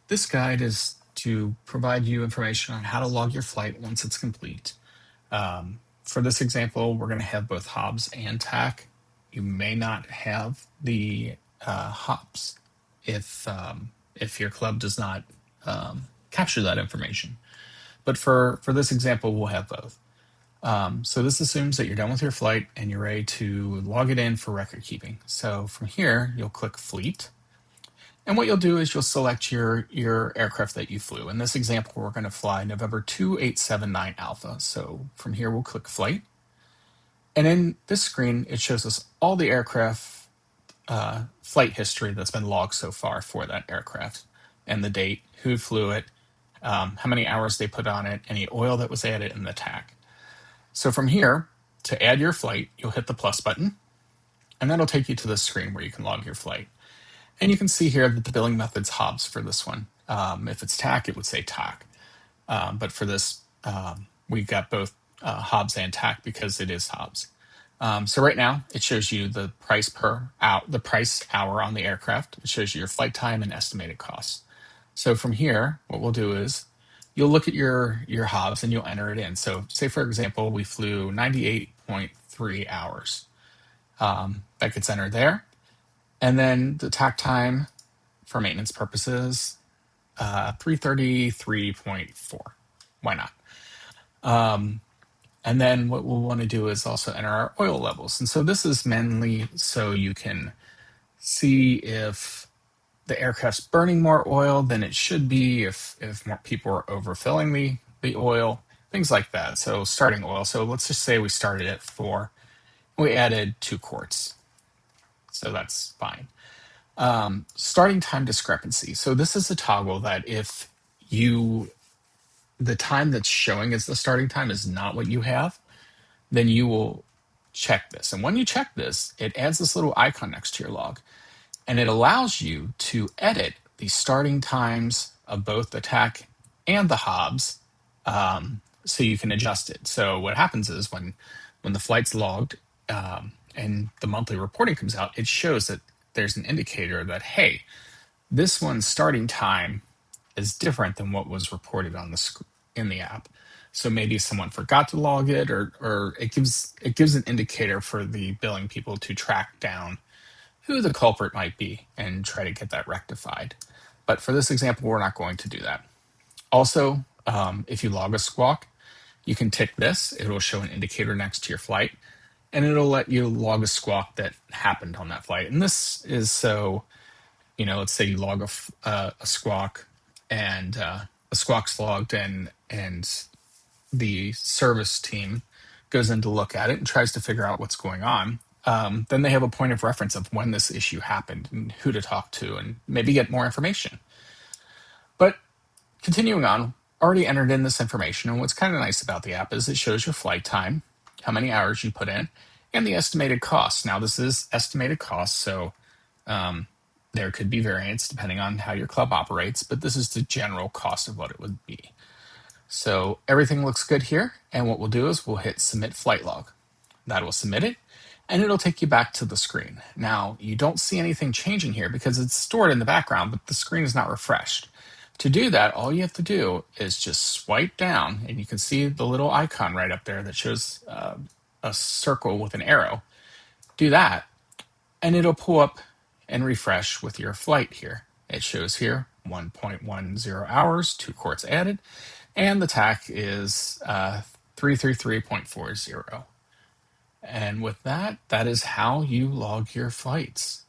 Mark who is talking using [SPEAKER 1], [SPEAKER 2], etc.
[SPEAKER 1] This guide is to provide you information on how to log your flight once it's complete. For this example, we're going to have both Hobbs and TAC. You may not have the Hobbs if your club does not capture that information. But for this example, we'll have both. So this assumes that you're done with your flight and you're ready to log it in for record keeping. So from here, you'll click Fleet. And what you'll do is you'll select your aircraft that you flew. In this example, we're going to fly November 2879 Alpha. So from here, we'll click Flight. And in this screen, it shows us all the aircraft flight history that's been logged so far for that aircraft, and the date, who flew it, how many hours they put on it, any oil that was added, and the TAC. So from here, to add your flight, you'll hit the plus button, and that'll take you to the screen where you can log your flight. And you can see here that the billing method's Hobbs for this one. If it's TAC, it would say TAC. But for this, we've got both Hobbs and TAC because it is Hobbs. So right now, it shows you the price hour on the aircraft. It shows you your flight time and estimated costs. So from here, what we'll do is you'll look at your Hobbs and you'll enter it in. So say, for example, we flew 98.3 hours. That gets entered there. And then the TAC time for maintenance purposes, 333.4. Why not? And then what we'll want to do is also enter our oil levels. And so this is mainly so you can see if the aircraft's burning more oil than it should be, if more people are overfilling the oil, things like that. So starting oil. So let's just say we started at 4. We added 2 quarts. So that's fine. Starting time discrepancy. So this is a toggle that if the time that's showing as the starting time is not what you have, then you will check this. And when you check this, it adds this little icon next to your log, and it allows you to edit the starting times of both the TAC and the Hobbs, so you can adjust it. So what happens is when the flight's logged and the monthly reporting comes out, it shows that there's an indicator that, hey, this one's starting time is different than what was reported on in the app. So maybe someone forgot to log it, or it gives an indicator for the billing people to track down who the culprit might be and try to get that rectified. But for this example, we're not going to do that. Also, if you log a squawk, you can tick this. It'll show an indicator next to your flight, and it'll let you log a squawk that happened on that flight. And this is so, let's say you log a squawk, and a squawk's logged, and the service team goes in to look at it and tries to figure out what's going on. Then they have a point of reference of when this issue happened and who to talk to and maybe get more information. But continuing on, already entered in this information, and what's kind of nice about the app is it shows your flight time, how many hours you put in, and the estimated costs. Now, this is estimated costs, so there could be variance depending on how your club operates, but this is the general cost of what it would be. So everything looks good here, and what we'll do is we'll hit Submit Flight Log. That will submit it, and it'll take you back to the screen. Now, you don't see anything changing here because it's stored in the background, but the screen is not refreshed. To do that, all you have to do is just swipe down, and you can see the little icon right up there that shows a circle with an arrow. Do that, and it'll pull up and refresh with your flight here. It shows here 1.10 hours, 2 quarts added, and the TAC is 333.40. And with that, that is how you log your flights.